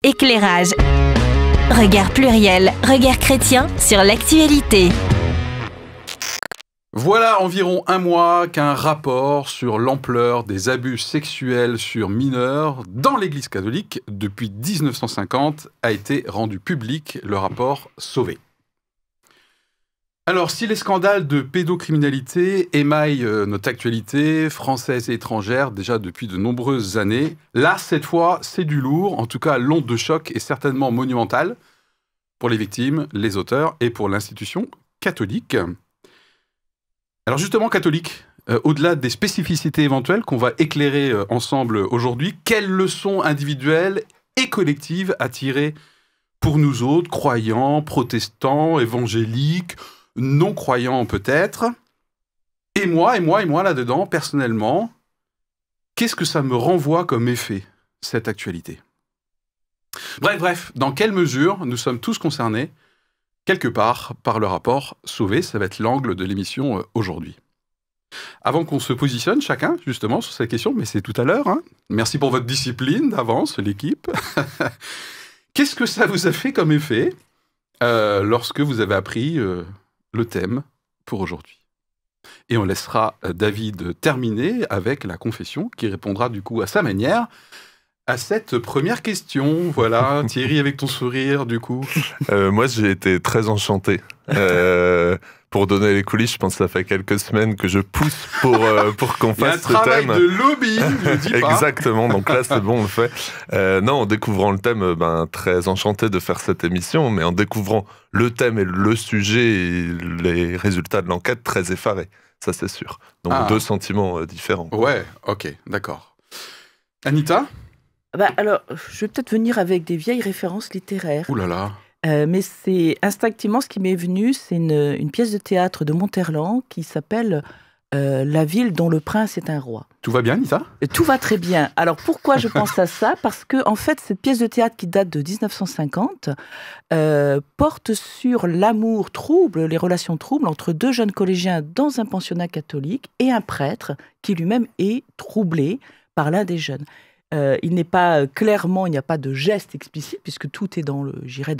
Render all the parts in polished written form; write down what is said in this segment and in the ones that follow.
Éclairage. Regard pluriel, regard chrétien sur l'actualité. Voilà environ un mois qu'un rapport sur l'ampleur des abus sexuels sur mineurs dans l'Église catholique depuis 1950 a été rendu public, le rapport Sauvé. Alors, si les scandales de pédocriminalité émaillent notre actualité française et étrangère déjà depuis de nombreuses années, là, cette fois, c'est du lourd. En tout cas, l'onde de choc est certainement monumentale pour les victimes, les auteurs et pour l'institution catholique. Alors justement, catholique, au-delà des spécificités éventuelles qu'on va éclairer ensemble aujourd'hui, quelles leçons individuelles et collectives à tirer pour nous autres, croyants, protestants, évangéliques, non-croyants peut-être, et moi là-dedans, personnellement, qu'est-ce que ça me renvoie comme effet, cette actualité ? Bref, dans quelle mesure nous sommes tous concernés, quelque part, par le rapport Sauvé, ça va être l'angle de l'émission aujourd'hui. Avant qu'on se positionne chacun, justement, sur cette question, mais c'est tout à l'heure, hein. Merci pour votre discipline d'avance, l'équipe. Qu'est-ce que ça vous a fait comme effet lorsque vous avez appris le thème pour aujourd'hui ? Et on laissera David terminer avec la confession, qui répondra du coup à sa manière à cette première question. Voilà, Thierry, avec ton sourire, du coup. Moi, j'ai été très enchanté. Pour donner les coulisses, je pense que ça fait quelques semaines que je pousse pour qu'on fasse ce thème. Il y a un travail de lobby, je dis pas. Exactement, donc là, c'est bon, on le fait. Non, en découvrant le thème, très enchanté de faire cette émission, mais en découvrant le thème et le sujet et les résultats de l'enquête, très effaré, ça c'est sûr. Donc deux sentiments différents. Ouais, ok, d'accord. Anita ? Alors, je vais peut-être venir avec des vieilles références littéraires. Ouh là là. Mais c'est instinctivement ce qui m'est venu, c'est une pièce de théâtre de Monterland qui s'appelle La ville dont le prince est un roi. Tout va bien, Anita ? Tout va très bien. Alors pourquoi je pense à ça ? Parce que en fait, cette pièce de théâtre qui date de 1950 porte sur l'amour trouble, les relations troubles entre deux jeunes collégiens dans un pensionnat catholique et un prêtre qui lui-même est troublé par l'un des jeunes. Il n'est pas clairement, il n'y a pas de geste explicite, puisque tout est dans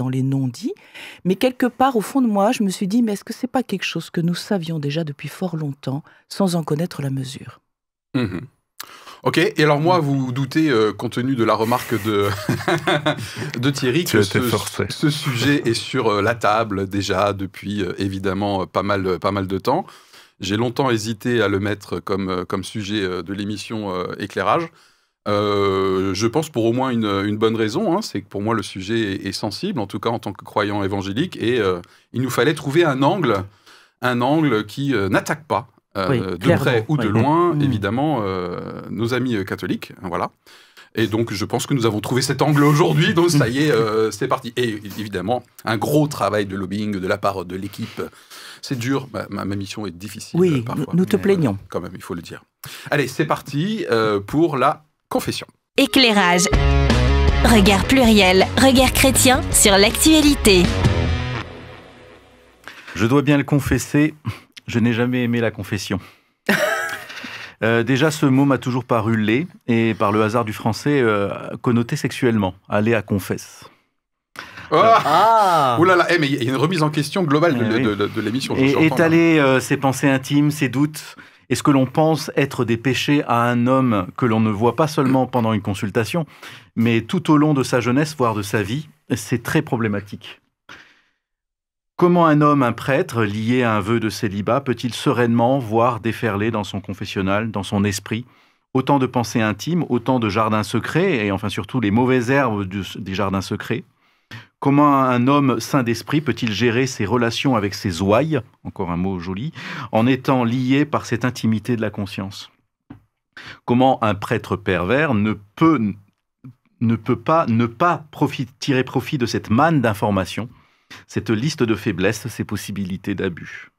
les non-dits. Mais quelque part, au fond de moi, je me suis dit, mais est-ce que c'est pas quelque chose que nous savions déjà depuis fort longtemps, sans en connaître la mesure ? Ok, et alors moi, vous vous doutez, compte tenu de la remarque de Thierry, que ce sujet est sur la table déjà depuis évidemment pas mal de temps. J'ai longtemps hésité à le mettre comme sujet de l'émission Éclairage. Je pense pour au moins une bonne raison, hein, c'est que pour moi le sujet est sensible, en tout cas en tant que croyant évangélique, et il nous fallait trouver un angle qui n'attaque pas de près ou de loin, évidemment, nos amis catholiques, voilà. Et donc je pense que nous avons trouvé cet angle aujourd'hui, donc ça y est, c'est parti. Et évidemment, un gros travail de lobbying de la part de l'équipe. C'est dur, ma mission est difficile. Oui, parfois, nous te plaignons. Quand même, il faut le dire. Allez, c'est parti pour la confession. Éclairage. Regard pluriel, regard chrétien sur l'actualité. Je dois bien le confesser, je n'ai jamais aimé la confession. Déjà, ce mot m'a toujours paru laid et, par le hasard du français, connoté sexuellement. Aller à confesse. Ouh là là, mais il y a une remise en question globale de l'émission. Et étaler ses pensées intimes, ses doutes, et ce que l'on pense être des péchés à un homme que l'on ne voit pas seulement pendant une consultation, mais tout au long de sa jeunesse, voire de sa vie, c'est très problématique. Comment un homme, un prêtre, lié à un vœu de célibat, peut-il sereinement voir déferler dans son confessionnal, dans son esprit, autant de pensées intimes, autant de jardins secrets, et enfin surtout les mauvaises herbes des jardins secrets ? Comment un homme saint d'esprit peut-il gérer ses relations avec ses ouailles, encore un mot joli, en étant lié par cette intimité de la conscience ? Comment un prêtre pervers ne peut pas tirer profit de cette manne d'informations, cette liste de faiblesses, ces possibilités d'abus ?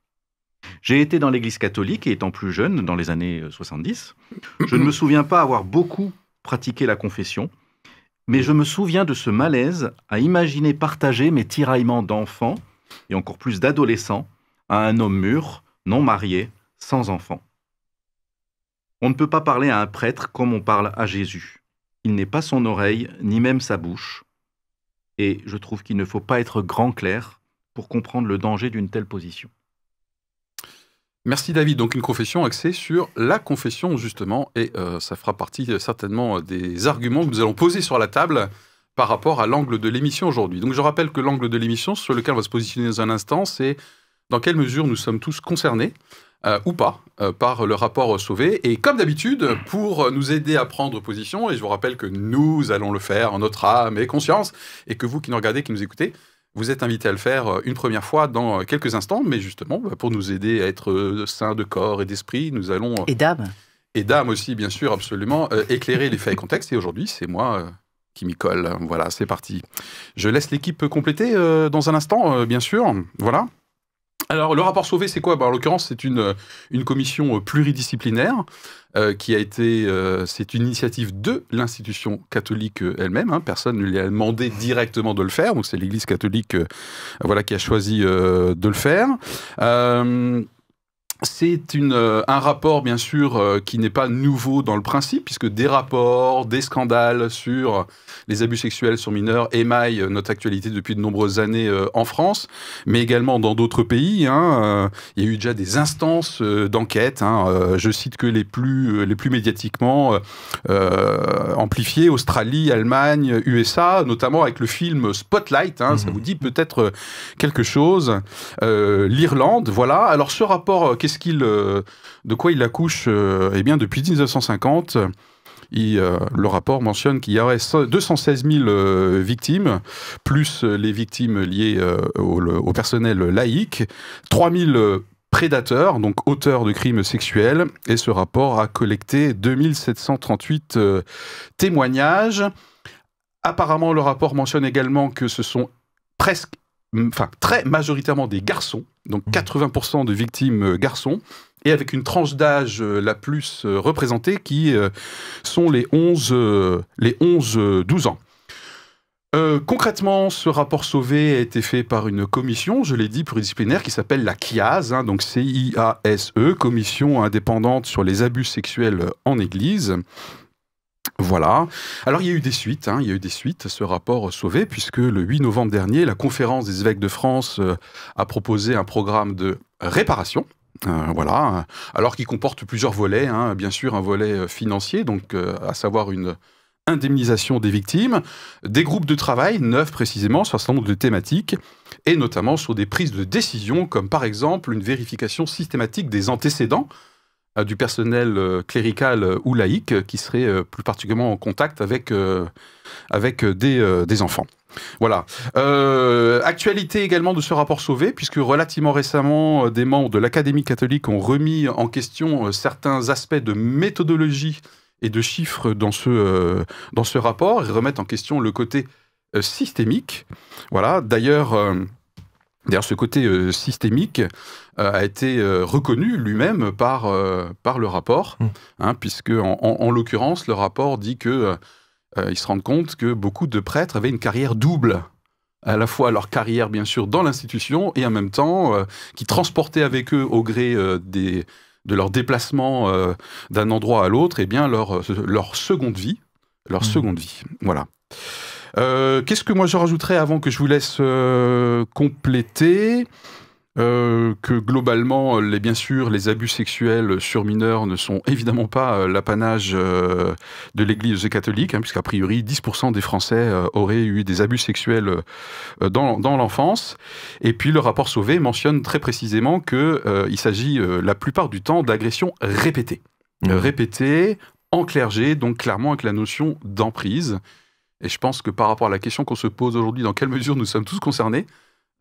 J'ai été dans l'Église catholique et étant plus jeune, dans les années 70, je ne me souviens pas avoir beaucoup pratiqué la confession, mais je me souviens de ce malaise à imaginer partager mes tiraillements d'enfant, et encore plus d'adolescent, à un homme mûr, non marié, sans enfant. On ne peut pas parler à un prêtre comme on parle à Jésus. Il n'est pas son oreille, ni même sa bouche. Et je trouve qu'il ne faut pas être grand clair pour comprendre le danger d'une telle position. Merci David. Donc une confession axée sur la confession justement, et ça fera partie certainement des arguments que nous allons poser sur la table par rapport à l'angle de l'émission aujourd'hui. Donc je rappelle que l'angle de l'émission sur lequel on va se positionner dans un instant, c'est dans quelle mesure nous sommes tous concernés ou pas par le rapport Sauvé. Et comme d'habitude, pour nous aider à prendre position, et je vous rappelle que nous allons le faire en notre âme et conscience, et que vous qui nous regardez, qui nous écoutez, vous êtes invités à le faire une première fois dans quelques instants, mais justement, pour nous aider à être saints de corps et d'esprit, nous allons... Et d'âme. Et d'âme aussi, bien sûr, absolument, éclairer les faits et contextes. Et aujourd'hui, c'est moi qui m'y colle. Voilà, c'est parti. Je laisse l'équipe compléter dans un instant, bien sûr. Voilà. Alors, le rapport Sauvé, c'est quoi ? En l'occurrence, c'est une commission pluridisciplinaire qui a été... c'est une initiative de l'institution catholique elle-même. Personne ne lui a demandé directement de le faire. Donc, c'est l'Église catholique qui a choisi de le faire. C'est un rapport, bien sûr, qui n'est pas nouveau dans le principe, puisque des rapports, des scandales sur les abus sexuels sur mineurs émaillent notre actualité depuis de nombreuses années en France, mais également dans d'autres pays. Il y a eu déjà des instances d'enquête. Je cite que les plus médiatiquement amplifiées, Australie, Allemagne, USA, notamment avec le film Spotlight. Ça vous dit peut-être quelque chose. L'Irlande, voilà. Alors ce rapport, de quoi il accouche depuis 1950, le rapport mentionne qu'il y aurait 216 000 victimes, plus les victimes liées au personnel laïque, 3 000 prédateurs, donc auteurs de crimes sexuels, et ce rapport a collecté 2738 témoignages. Apparemment, le rapport mentionne également que ce sont très majoritairement des garçons, donc 80% de victimes garçons, et avec une tranche d'âge la plus représentée qui sont les 11-12 ans. Concrètement, ce rapport Sauvé a été fait par une commission, je l'ai dit, pluridisciplinaire, qui s'appelle la CIASE, donc C-I-A-S-E, Commission indépendante sur les abus sexuels en Église. Voilà. Alors, il y a eu des suites à ce rapport Sauvé, puisque le 8 novembre dernier, la Conférence des évêques de France a proposé un programme de réparation. Alors qui comporte plusieurs volets, bien sûr un volet financier, donc à savoir une indemnisation des victimes, des groupes de travail, 9 précisément, sur un certain nombre de thématiques, et notamment sur des prises de décision, comme par exemple une vérification systématique des antécédents du personnel clérical ou laïque qui serait plus particulièrement en contact avec des enfants. Voilà. Actualité également de ce rapport Sauvé, puisque relativement récemment, des membres de l'Académie catholique ont remis en question certains aspects de méthodologie et de chiffres dans ce rapport, et remettent en question le côté systémique. Voilà. D'ailleurs, ce côté systémique a été reconnu lui-même par le rapport, puisque en l'occurrence, le rapport dit que ils se rendent compte que beaucoup de prêtres avaient une carrière double, à la fois leur carrière bien sûr dans l'institution et en même temps qui transportaient avec eux au gré de leur déplacement d'un endroit à l'autre, leur seconde vie, Voilà. Qu'est-ce que moi je rajouterais avant que je vous laisse compléter ? Que globalement, bien sûr, les abus sexuels sur mineurs ne sont évidemment pas l'apanage de l'Église catholique, puisqu'a priori 10% des Français auraient eu des abus sexuels dans l'enfance. Et puis le rapport Sauvé mentionne très précisément qu'il s'agit la plupart du temps d'agressions répétées. Répétées, en clergé, donc clairement avec la notion d'emprise. Et je pense que par rapport à la question qu'on se pose aujourd'hui, dans quelle mesure nous sommes tous concernés,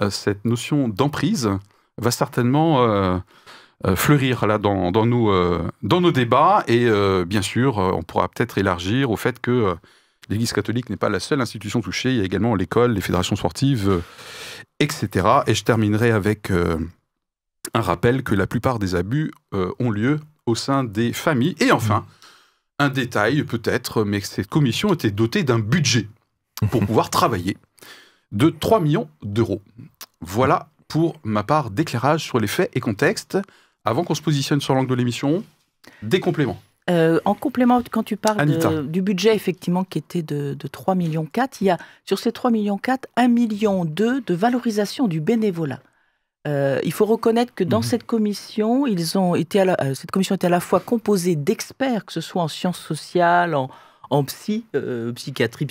cette notion d'emprise va certainement fleurir là dans nos débats, et bien sûr on pourra peut-être élargir au fait que l'Église catholique n'est pas la seule institution touchée, il y a également l'école, les fédérations sportives, etc. Et je terminerai avec un rappel que la plupart des abus ont lieu au sein des familles. Et enfin, un détail peut-être, mais cette commission était dotée d'un budget pour pouvoir travailler de 3 millions d'euros. Voilà pour ma part d'éclairage sur les faits et contextes. Avant qu'on se positionne sur l'angle de l'émission, des compléments. En complément, quand tu parles du budget, effectivement, qui était de 3,4 millions, il y a sur ces 3,4 millions, 1,2 million de valorisation du bénévolat. Il faut reconnaître que dans cette commission, cette commission était à la fois composée d'experts, que ce soit en sciences sociales, en psychiatrie,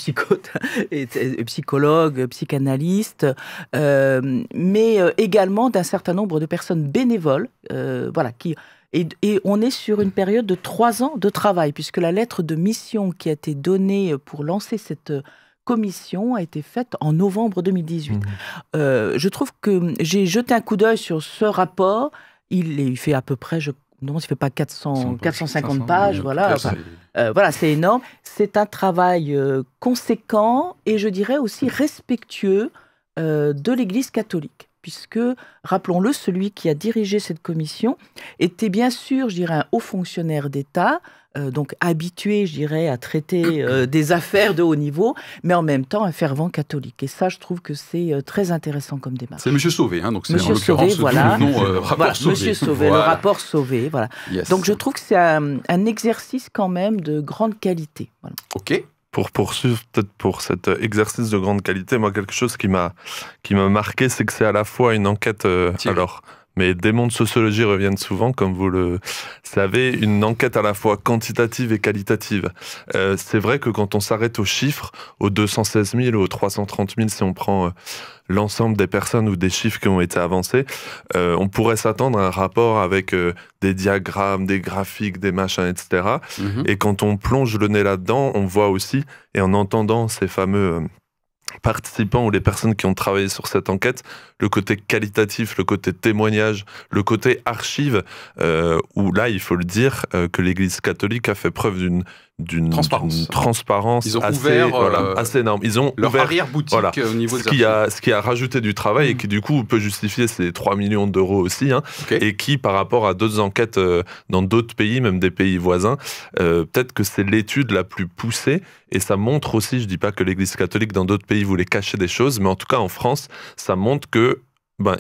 psychologues, psychanalystes, mais également d'un certain nombre de personnes bénévoles, et on est sur une période de 3 ans de travail, puisque la lettre de mission qui a été donnée pour lancer cette commission a été faite en novembre 2018. Je trouve que j'ai jeté un coup d'œil sur ce rapport. Il fait à peu près, non, il ne fait pas 450 pages, voilà. Voilà, c'est énorme. C'est un travail conséquent et je dirais aussi respectueux de l'Église catholique. Puisque, rappelons-le, celui qui a dirigé cette commission était bien sûr, je dirais, un haut fonctionnaire d'État, donc habitué, je dirais, à traiter des affaires de haut niveau, mais en même temps un fervent catholique. Et ça, je trouve que c'est très intéressant comme démarche. C'est Monsieur Sauvé, hein, donc c'est Monsieur en l'occurrence Sauvé, voilà. le nom rapport Sauvé. Monsieur Sauvé, voilà. Le rapport Sauvé, voilà. Yes. Donc je trouve que c'est un exercice quand même de grande qualité. Voilà. Ok. Pour poursuivre peut-être pour cet exercice de grande qualité, moi quelque chose qui m'a marqué, c'est que c'est à la fois une enquête, mes démons de sociologie reviennent souvent, comme vous le savez, une enquête à la fois quantitative et qualitative. C'est vrai que quand on s'arrête aux chiffres, aux 216 000 ou aux 330 000, si on prend l'ensemble des personnes ou des chiffres qui ont été avancés, on pourrait s'attendre à un rapport avec des diagrammes, des graphiques, des machins, etc. Et quand on plonge le nez là-dedans, on voit aussi, et en entendant ces fameux participants ou les personnes qui ont travaillé sur cette enquête, le côté qualitatif, le côté témoignage, le côté archive, où là, il faut le dire, que l'Église catholique a fait preuve d'une transparence ils ont ouvert, assez énorme. Ils ont leur ouvert arrière-boutique au niveau des ce qui a rajouté du travail et qui du coup peut justifier ces 3 millions d'euros aussi, et qui par rapport à d'autres enquêtes dans d'autres pays, même des pays voisins, peut-être que c'est l'étude la plus poussée, et ça montre aussi, je dis pas que l'Église catholique dans d'autres pays voulait cacher des choses, mais en tout cas en France, ça montre que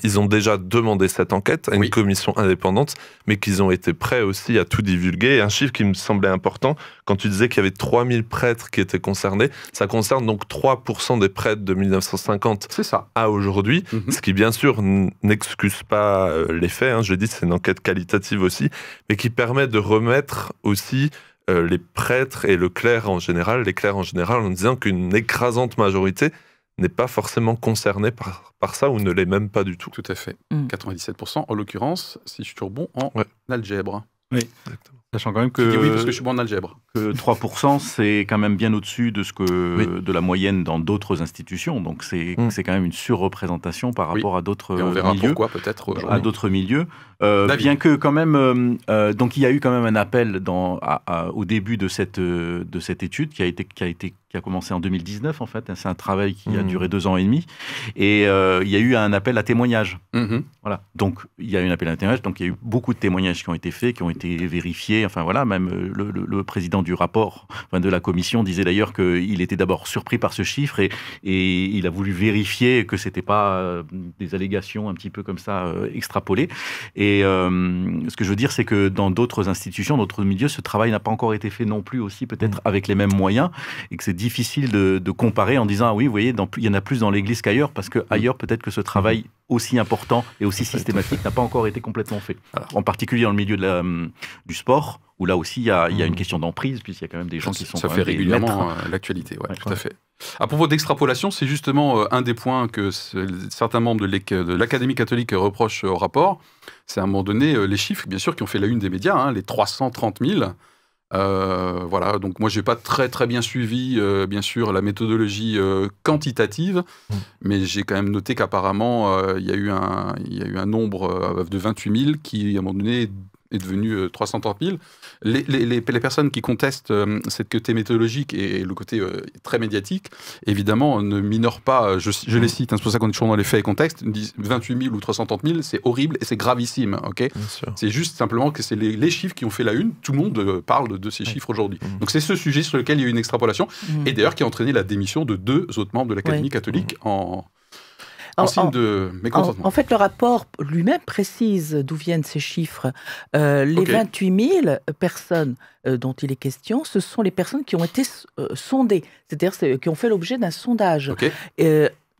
ils ont déjà demandé cette enquête à une commission indépendante, mais qu'ils ont été prêts aussi à tout divulguer. Et un chiffre qui me semblait important, quand tu disais qu'il y avait 3000 prêtres qui étaient concernés, ça concerne donc 3% des prêtres de 1950 à aujourd'hui, ce qui bien sûr n'excuse pas les faits, je l'ai dit, c'est une enquête qualitative aussi, mais qui permet de remettre aussi les prêtres et le clerc en général, en disant qu'une écrasante majorité n'est pas forcément concerné par ça ou ne l'est même pas du tout. Tout à fait. 97% en l'occurrence, si je suis toujours bon, en algèbre. Oui, exactement. Sachant quand même que... Oui, parce que je suis bon en algèbre. Que 3%, c'est quand même bien au-dessus de de la moyenne dans d'autres institutions. Donc c'est quand même une surreprésentation par rapport à d'autres milieux. Et on verra pourquoi peut-être aujourd'hui. À d'autres milieux. Bien que quand même... donc il y a eu quand même un appel au début de cette étude qui a commencé en 2019 en fait. C'est un travail qui a duré 2 ans et demi. Et il y a eu un appel à témoignage. Voilà. Donc il y a eu un appel à témoignage. Donc il y a eu beaucoup de témoignages qui ont été faits, qui ont été vérifiés. Enfin voilà, même le président du rapport, de la commission, disait d'ailleurs qu'il était d'abord surpris par ce chiffre et il a voulu vérifier que c'était pas des allégations un petit peu comme ça extrapolées. Et ce que je veux dire, c'est que dans d'autres institutions, d'autres milieux, ce travail n'a pas encore été fait non plus aussi, peut-être avec les mêmes moyens, et que c'est difficile de comparer en disant, ah oui, vous voyez, il y en a plus dans l'Église qu'ailleurs, parce qu'ailleurs, peut-être que ce travail aussi important et aussi systématique n'a pas encore été complètement fait. En particulier dans le milieu du sport, où là aussi il y a une question d'emprise, puisqu'il y a quand même des gens qui sont... Ça fait régulièrement l'actualité, tout à fait. À propos d'extrapolation, c'est justement un des points que certains membres de l'Académie catholique reprochent au rapport. C'est à un moment donné les chiffres, bien sûr, qui ont fait la une des médias, les 330 000. Voilà, donc moi j'ai pas très bien suivi bien sûr la méthodologie quantitative, mais j'ai quand même noté qu'apparemment il y a eu un nombre de 28 000 qui à un moment donné est devenu 330 000. Les personnes qui contestent cette côté méthodologique et le côté très médiatique, évidemment, ne minorent pas, je les cite, c'est pour ça qu'on est toujours dans les faits et contextes, ils disent 28 000 ou 330 000, c'est horrible et c'est gravissime. C'est juste simplement que c'est les chiffres qui ont fait la une, tout le monde parle de ces chiffres aujourd'hui. Donc c'est ce sujet sur lequel il y a eu une extrapolation, et d'ailleurs qui a entraîné la démission de 2 autres membres de l'Académie catholique en signe de mécontentement. En fait, le rapport lui-même précise d'où viennent ces chiffres. Les 28 000 personnes dont il est question, ce sont les personnes qui ont été sondées, c'est-à-dire qui ont fait l'objet d'un sondage.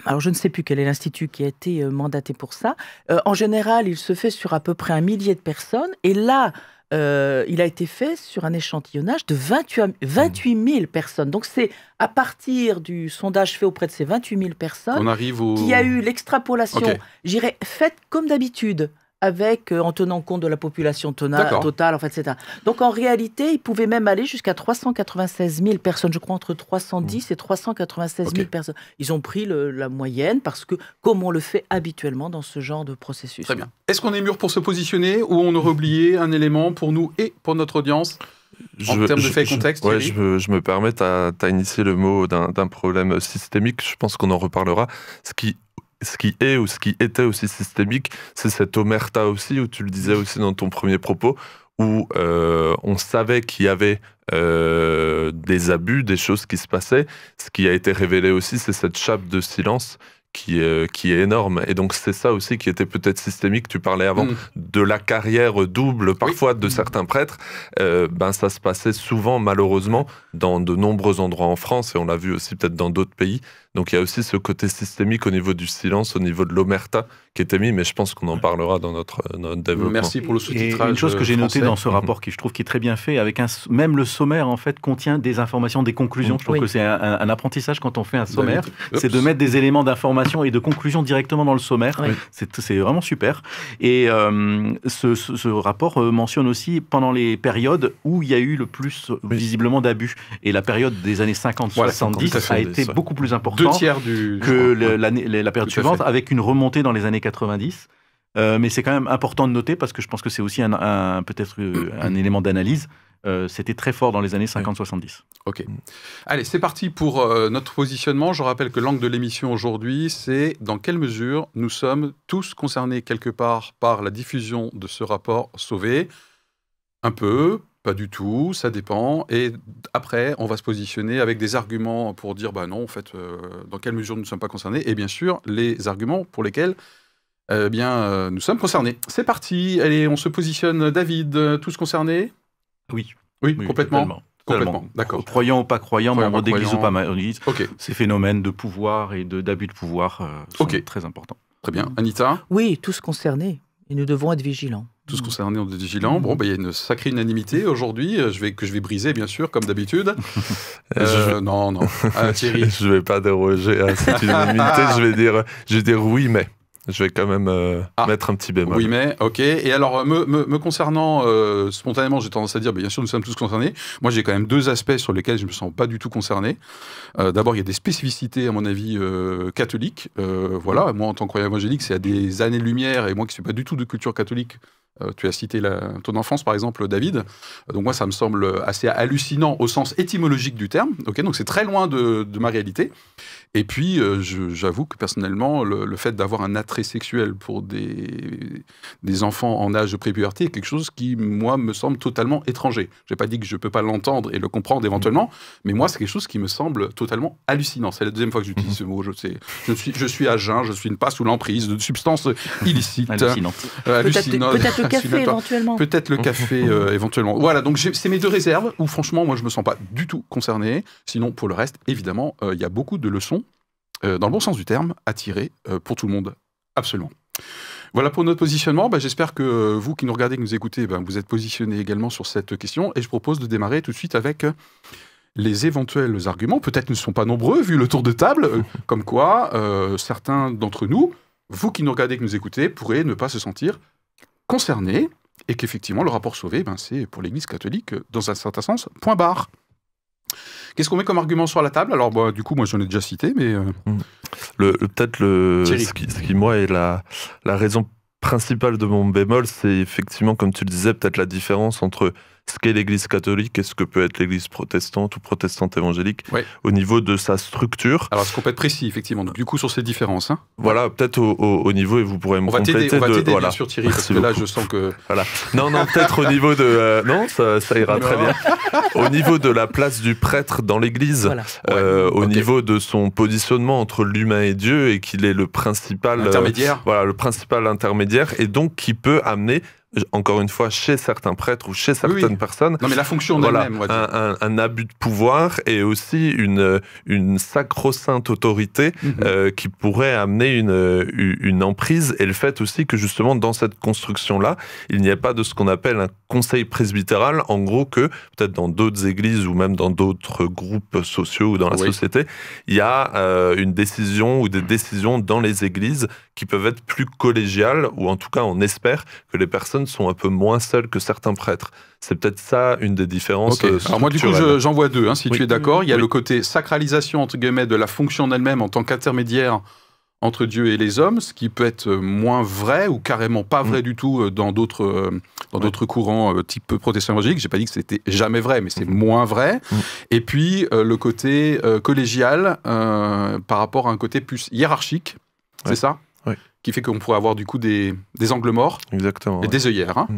Alors, je ne sais plus quel est l'institut qui a été mandaté pour ça. En général, il se fait sur à peu près 1 millier de personnes. Et là, il a été fait sur un échantillonnage de 28 000 personnes. Donc, c'est à partir du sondage fait auprès de ces 28 000 personnes qu'il y a eu l'extrapolation, j'irais, faite comme d'habitude, avec, en tenant compte de la population totale, en fait, etc. Donc, en réalité, il pouvait même aller jusqu'à 396 000 personnes, je crois entre 310 et 396 000 personnes. Ils ont pris la moyenne parce que, comme on le fait habituellement dans ce genre de processus. Très bien. Est-ce qu'on est mûr pour se positionner ou on aurait oublié un élément pour nous et pour notre audience en termes de fait et contexte? Je me permets, tu as initié le mot d'un problème systémique, je pense qu'on en reparlera. Ce qui est ou ce qui était aussi systémique, c'est cette omerta aussi, où tu le disais aussi dans ton premier propos, où on savait qu'il y avait des abus, des choses qui se passaient. Ce qui a été révélé aussi, c'est cette chape de silence qui est énorme. Et donc, c'est ça aussi qui était peut-être systémique. Tu parlais avant de la carrière double, parfois, de certains prêtres. Ça se passait souvent, malheureusement, dans de nombreux endroits en France, et on l'a vu aussi peut-être dans d'autres pays. Donc, il y a aussi ce côté systémique au niveau du silence, au niveau de l'omerta qui était mis, mais je pense qu'on en parlera dans notre développement. Merci pour le sous-titrage. Et une chose que j'ai notée dans ce rapport, qui je trouve qui est très bien fait, avec même le sommaire, en fait, contient des informations, des conclusions. Je trouve que c'est un apprentissage quand on fait un sommaire, c'est de mettre des éléments d'information et de conclusion directement dans le sommaire. C'est vraiment super. Et ce rapport mentionne aussi pendant les périodes où il y a eu le plus visiblement d'abus. Et la période des années 50-70 a été beaucoup plus importante que la période suivante, avec une remontée dans les années 90. Mais c'est quand même important de noter, parce que je pense que c'est aussi peut-être un élément d'analyse. C'était très fort dans les années 50-70. Ok. Allez, c'est parti pour notre positionnement. Je rappelle que l'angle de l'émission aujourd'hui, c'est dans quelle mesure nous sommes tous concernés quelque part par la diffusion de ce rapport Sauvé. Un peu, pas du tout, ça dépend. Et après, on va se positionner avec des arguments pour dire, bah non, en fait, dans quelle mesure nous ne sommes pas concernés. Et bien sûr, les arguments pour lesquels nous sommes concernés. C'est parti. Allez, on se positionne. David, tous concernés? Oui, complètement. Complètement, d'accord. Croyant ou pas croyant, membre d'église ou pas d'église, okay. Ces phénomènes de pouvoir et d'abus de pouvoir sont très importants. Très bien. Anita? Oui, tous concernés. Et nous devons être vigilants. Tous concernés, on est vigilants. Bon, il y a une sacrée unanimité aujourd'hui, que je vais briser, bien sûr, comme d'habitude. Non. Thierry? Je ne vais pas déroger à cette unanimité. Je vais dire oui, mais... Je vais quand même mettre un petit bémol. Oui, mais, ok. Et alors, me concernant, spontanément, j'ai tendance à dire, bien sûr, nous sommes tous concernés. Moi, j'ai quand même deux aspects sur lesquels je ne me sens pas du tout concerné. D'abord, il y a des spécificités, à mon avis, catholiques. Voilà, moi, en tant que croyant évangélique, c'est à des années-lumière, et moi qui ne suis pas du tout de culture catholique, tu as cité ton enfance, par exemple, David. Donc moi, ça me semble assez hallucinant au sens étymologique du terme. Okay, donc c'est très loin de ma réalité. Et puis, j'avoue que personnellement, le fait d'avoir un attrait sexuel pour des enfants en âge de prépuberté est quelque chose qui, moi, me semble totalement étranger. Je n'ai pas dit que je ne peux pas l'entendre et le comprendre éventuellement, mais moi, c'est quelque chose qui me semble totalement hallucinant. C'est la deuxième fois que j'utilise ce mot. Je suis à jeun, je suis pas sous l'emprise de substances illicites. Hallucinantes. Peut-être le café, éventuellement. Peut-être le café, éventuellement. Voilà, donc c'est mes deux réserves où, franchement, moi, je ne me sens pas du tout concerné. Sinon, pour le reste, évidemment, il y a beaucoup de leçons dans le bon sens du terme, à tirer pour tout le monde. Absolument. Voilà pour notre positionnement. J'espère que vous qui nous regardez, qui nous écoutez, vous êtes positionnés également sur cette question. Et je propose de démarrer tout de suite avec les éventuels arguments. Peut-être ne sont pas nombreux, vu le tour de table, comme quoi certains d'entre nous, vous qui nous regardez, qui nous écoutez, pourraient ne pas se sentir concernés. Et qu'effectivement, le rapport Sauvé, c'est pour l'Église catholique, dans un certain sens, point barre. Qu'est-ce qu'on met comme argument sur la table? Alors, du coup, moi, j'en ai déjà cité, mais... ce qui, moi, est la raison principale de mon bémol, c'est effectivement, comme tu le disais, peut-être la différence entre ce qu'est l'Église catholique et ce que peut être l'Église protestante ou protestante évangélique au niveau de sa structure. Alors, est-ce qu'on peut être précis, effectivement, du coup, sur ces différences, hein. Voilà, peut-être au niveau, et vous pourrez me compléter. On va t'aider, bien sûr, Thierry, parce que là, je sens que... Voilà. Non, peut-être au niveau de... non, ça ira très bien. Au niveau de la place du prêtre dans l'Église, au niveau de son positionnement entre l'humain et Dieu, et qu'il est le principal... intermédiaire. Le principal intermédiaire, et donc qui peut amener... encore une fois, chez certains prêtres ou chez certaines personnes. Non, mais la fonction elle-même, on va dire. Un abus de pouvoir et aussi une sacro-sainte autorité qui pourrait amener une emprise, et le fait aussi que justement dans cette construction-là, il n'y ait pas de ce qu'on appelle un conseil presbytéral, en gros que peut-être dans d'autres églises ou même dans d'autres groupes sociaux ou dans la société, il y a une décision ou des décisions dans les églises qui peuvent être plus collégiales, ou en tout cas on espère que les personnes sont un peu moins seules que certains prêtres. C'est peut-être ça une des différences. Alors moi du coup j'en vois deux, hein, si tu es d'accord. Il y a le côté sacralisation entre guillemets de la fonction en elle-même en tant qu'intermédiaire entre Dieu et les hommes, ce qui peut être moins vrai ou carrément pas vrai du tout dans d'autres courants type protestant évangélique. J'ai pas dit que c'était jamais vrai, mais c'est moins vrai. Et puis le côté collégial par rapport à un côté plus hiérarchique, c'est ça, qui fait qu'on pourrait avoir du coup des angles morts. Exactement, et des œillères. Hein.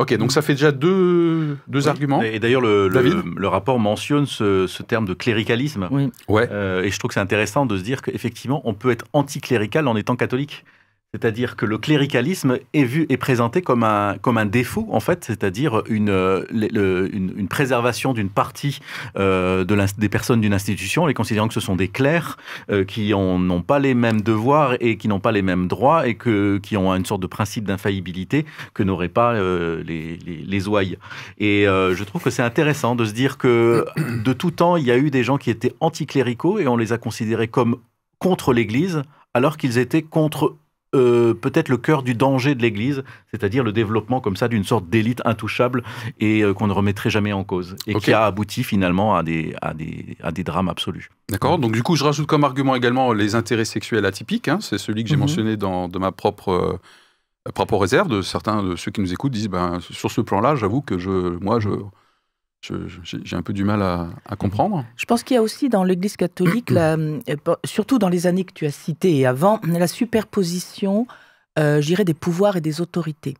Ok, donc ça fait déjà deux arguments. Et d'ailleurs, le rapport mentionne ce terme de cléricalisme. Oui. Et je trouve que c'est intéressant de se dire qu'effectivement, on peut être anticlérical en étant catholique. C'est-à-dire que le cléricalisme est présenté comme un défaut, en fait, c'est-à-dire une préservation d'une partie des personnes d'une institution, les considérant que ce sont des clercs qui n'ont pas les mêmes devoirs et qui n'ont pas les mêmes droits et qui ont une sorte de principe d'infaillibilité que n'auraient pas les ouailles. Et je trouve que c'est intéressant de se dire que de tout temps, il y a eu des gens qui étaient anticléricaux et on les a considérés comme contre l'Église, alors qu'ils étaient contre peut-être le cœur du danger de l'Église, c'est-à-dire le développement comme ça d'une sorte d'élite intouchable et qu'on ne remettrait jamais en cause, et qui a abouti finalement à des drames absolus. D'accord, donc du coup je rajoute comme argument également les intérêts sexuels atypiques, hein, c'est celui que j'ai mentionné dans ma propre réserve, de certains de ceux qui nous écoutent disent, sur ce plan-là, j'avoue que j'ai un peu du mal à comprendre. Je pense qu'il y a aussi dans l'Église catholique, surtout dans les années que tu as citées et avant, la superposition, je dirais, des pouvoirs et des autorités.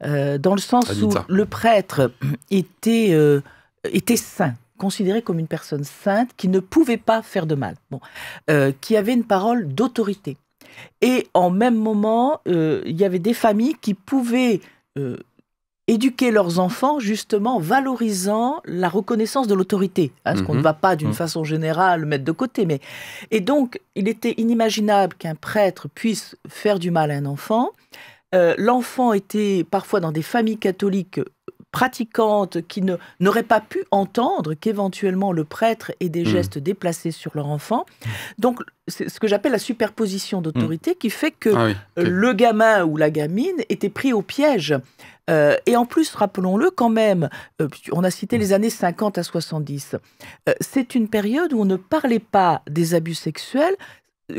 Dans le sens où le prêtre était saint, considéré comme une personne sainte qui ne pouvait pas faire de mal, qui avait une parole d'autorité. Et en même moment, il y avait des familles qui pouvaient... éduquer leurs enfants, justement, valorisant la reconnaissance de l'autorité. Ce qu'on ne va pas, d'une façon générale, mettre de côté. Et donc, il était inimaginable qu'un prêtre puisse faire du mal à un enfant. L'enfant était parfois dans des familles catholiques pratiquantes qui n'auraient pas pu entendre qu'éventuellement le prêtre ait des gestes déplacés sur leur enfant. Donc, c'est ce que j'appelle la superposition d'autorité qui fait que le gamin ou la gamine était pris au piège. Et en plus, rappelons-le quand même, on a cité les années 50 à 70. C'est une période où on ne parlait pas des abus sexuels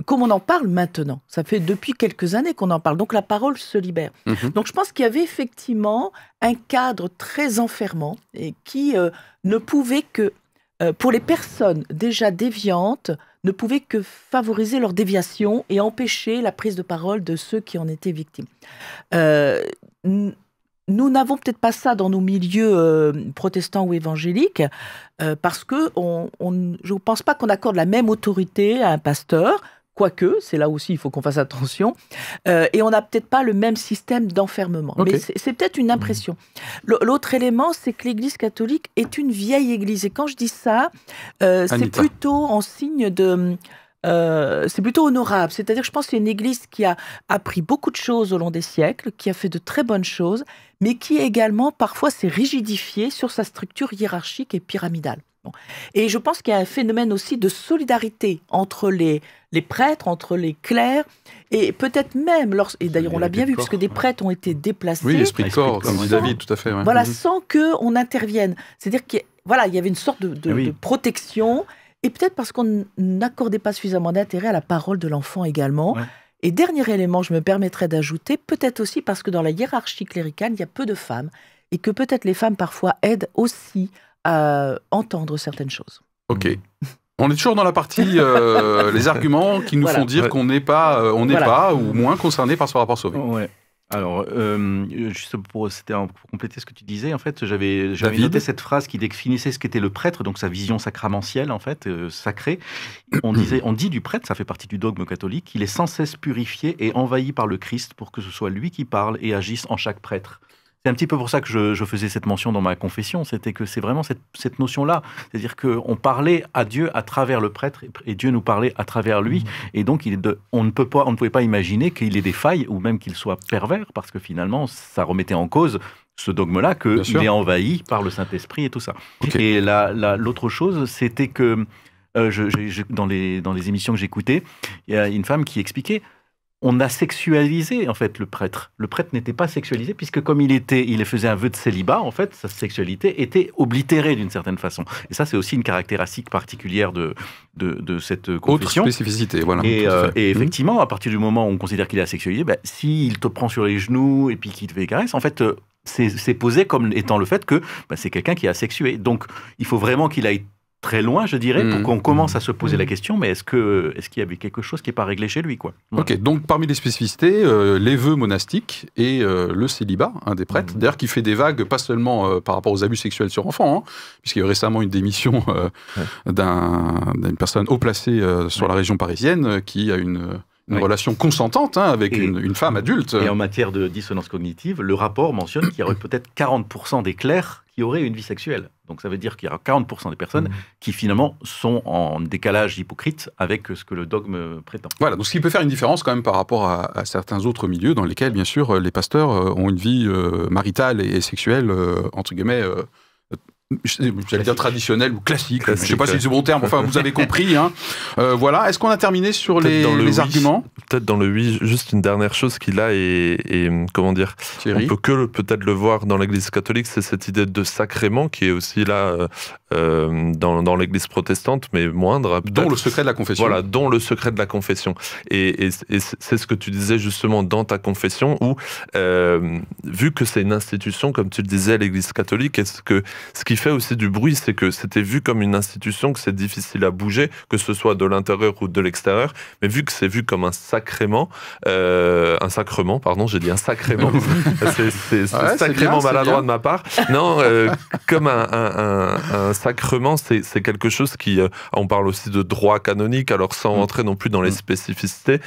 comme on en parle maintenant. Ça fait depuis quelques années qu'on en parle. Donc la parole se libère. Donc je pense qu'il y avait effectivement un cadre très enfermant et qui ne pouvait que, pour les personnes déjà déviantes, ne pouvait que favoriser leur déviation et empêcher la prise de parole de ceux qui en étaient victimes. Nous n'avons peut-être pas ça dans nos milieux protestants ou évangéliques, parce que je ne pense pas qu'on accorde la même autorité à un pasteur, quoique, c'est là aussi il faut qu'on fasse attention, et on n'a peut-être pas le même système d'enfermement. Mais c'est peut-être une impression. L'autre élément, c'est que l'Église catholique est une vieille Église. Et quand je dis ça, c'est plutôt en signe de... c'est plutôt honorable. C'est-à-dire que je pense que c'est une église qui a appris beaucoup de choses au long des siècles, qui a fait de très bonnes choses, mais qui également parfois s'est rigidifiée sur sa structure hiérarchique et pyramidale. Et je pense qu'il y a un phénomène aussi de solidarité entre les prêtres, entre les clercs, et peut-être même, et d'ailleurs on l'a bien vu, puisque des prêtres ont été déplacés. Oui, l'esprit de corps, comme dit David, tout à fait. Voilà, sans qu'on intervienne. C'est-à-dire qu'il y avait une sorte de protection. Et peut-être parce qu'on n'accordait pas suffisamment d'intérêt à la parole de l'enfant également. Et dernier élément, je me permettrais d'ajouter, peut-être aussi parce que dans la hiérarchie cléricale, il y a peu de femmes. et que peut-être les femmes parfois aident aussi à entendre certaines choses. Ok. On est toujours dans la partie les arguments qui nous font dire qu'on n'est pas, ou moins concerné par ce rapport sauvé. Ouais. Alors, juste pour compléter ce que tu disais, en fait, j'avais noté cette phrase qui définissait ce qu'était le prêtre, donc sa vision sacramentielle, en fait, sacrée. On dit du prêtre, ça fait partie du dogme catholique, qu'il est sans cesse purifié et envahi par le Christ pour que ce soit lui qui parle et agisse en chaque prêtre. C'est un petit peu pour ça que je faisais cette mention dans ma confession, c'était que c'est vraiment cette notion-là. C'est-à-dire qu'on parlait à Dieu à travers le prêtre et Dieu nous parlait à travers lui. Et donc, on ne pouvait pas imaginer qu'il ait des failles ou même qu'il soit pervers parce que finalement, ça remettait en cause ce dogme-là qu'il est envahi par le Saint-Esprit et tout ça. Okay. Et l'autre chose, c'était que dans les émissions que j'écoutais, il y a une femme qui expliquait on a sexualisé en fait le prêtre. Le prêtre n'était pas sexualisé puisque comme il faisait un vœu de célibat, en fait, sa sexualité était oblitérée d'une certaine façon. Et ça, c'est aussi une caractéristique particulière de cette confession. Autre spécificité, voilà. Et effectivement, à partir du moment où on considère qu'il est asexualisé, s'il te prend sur les genoux et puis qu'il te fait caresse, en fait, c'est posé comme étant le fait que c'est quelqu'un qui est asexué. Donc, il faut vraiment qu'il aille très loin, je dirais, pour qu'on commence à se poser la question, mais est-ce qu'il y avait quelque chose qui n'est pas réglé chez lui, quoi. Voilà. Ok, donc parmi les spécificités, les vœux monastiques et le célibat des prêtres, d'ailleurs qui fait des vagues, pas seulement par rapport aux abus sexuels sur enfants, puisqu'il y a eu récemment une démission d'une personne haut placée sur la région parisienne qui a une relation consentante avec une femme adulte. Et en matière de dissonance cognitive, le rapport mentionne qu'il y aurait peut-être 40% des clercs qui auraient une vie sexuelle. Donc ça veut dire qu'il y aura 40% des personnes qui finalement sont en décalage hypocrite avec ce que le dogme prétend. Voilà, donc ce qui peut faire une différence quand même par rapport à certains autres milieux dans lesquels, bien sûr, les pasteurs ont une vie maritale et sexuelle, entre guillemets, j'allais dire traditionnelle ou classique. Je ne sais pas si c'est le bon terme, enfin vous avez compris. Voilà, est-ce qu'on a terminé sur les arguments ? Peut-être dans le oui, juste une dernière chose qu'il a et comment dire, Thierry. On peut que peut-être le voir dans l'Église catholique, c'est cette idée de sacrement qui est aussi là dans l'Église protestante, mais moindre. Dont le secret de la confession. Voilà, dont le secret de la confession. Et c'est ce que tu disais justement dans ta confession, où vu que c'est une institution, comme tu le disais, l'Église catholique, ce qui fait aussi du bruit, c'est que c'était vu comme une institution, que c'est difficile à bouger, que ce soit de l'intérieur ou de l'extérieur, mais vu que c'est vu comme un sacrement, j'ai dit un sacrement, c'est sacrément maladroit de ma part. Non, comme un sacrement, c'est quelque chose qui, on parle aussi de droit canonique, alors sans rentrer non plus dans les spécificités,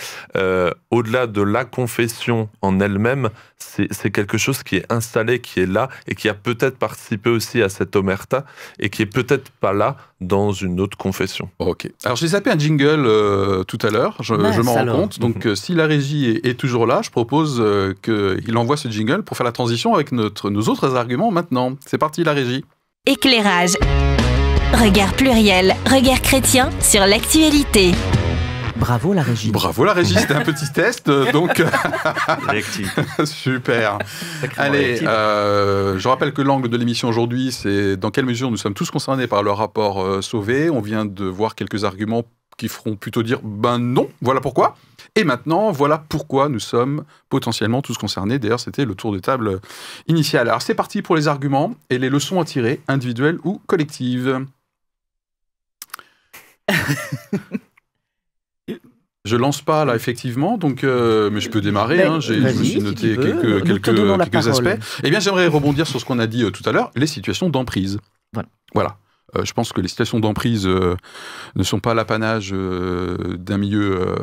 au-delà de la confession en elle-même, c'est quelque chose qui est installé, qui est là, et qui a peut-être participé aussi à cette omerta, et qui est peut-être pas là dans une autre confession. Ok. Alors j'ai zappé un jingle tout à l'heure, je m'en rends compte, donc si la régie est toujours là, je propose qu'il envoie ce jingle pour faire la transition avec nos autres arguments maintenant. C'est parti la régie. Éclairage. Regard pluriel, regard chrétien sur l'actualité. Bravo la régie. Bravo la régie, c'était un petit test, donc... Super. Allez, je rappelle que l'angle de l'émission aujourd'hui, c'est dans quelle mesure nous sommes tous concernés par le rapport Sauvé. On vient de voir quelques arguments qui feront plutôt dire « ben non, voilà pourquoi ». Et maintenant, voilà pourquoi nous sommes potentiellement tous concernés. D'ailleurs, c'était le tour de table initial. Alors c'est parti pour les arguments et les leçons à tirer, individuelles ou collectives. Je lance pas là effectivement, donc mais je peux démarrer. Je me suis noté quelques aspects. Eh bien, j'aimerais rebondir sur ce qu'on a dit tout à l'heure, les situations d'emprise. Voilà. Je pense que les situations d'emprise ne sont pas l'apanage d'un milieu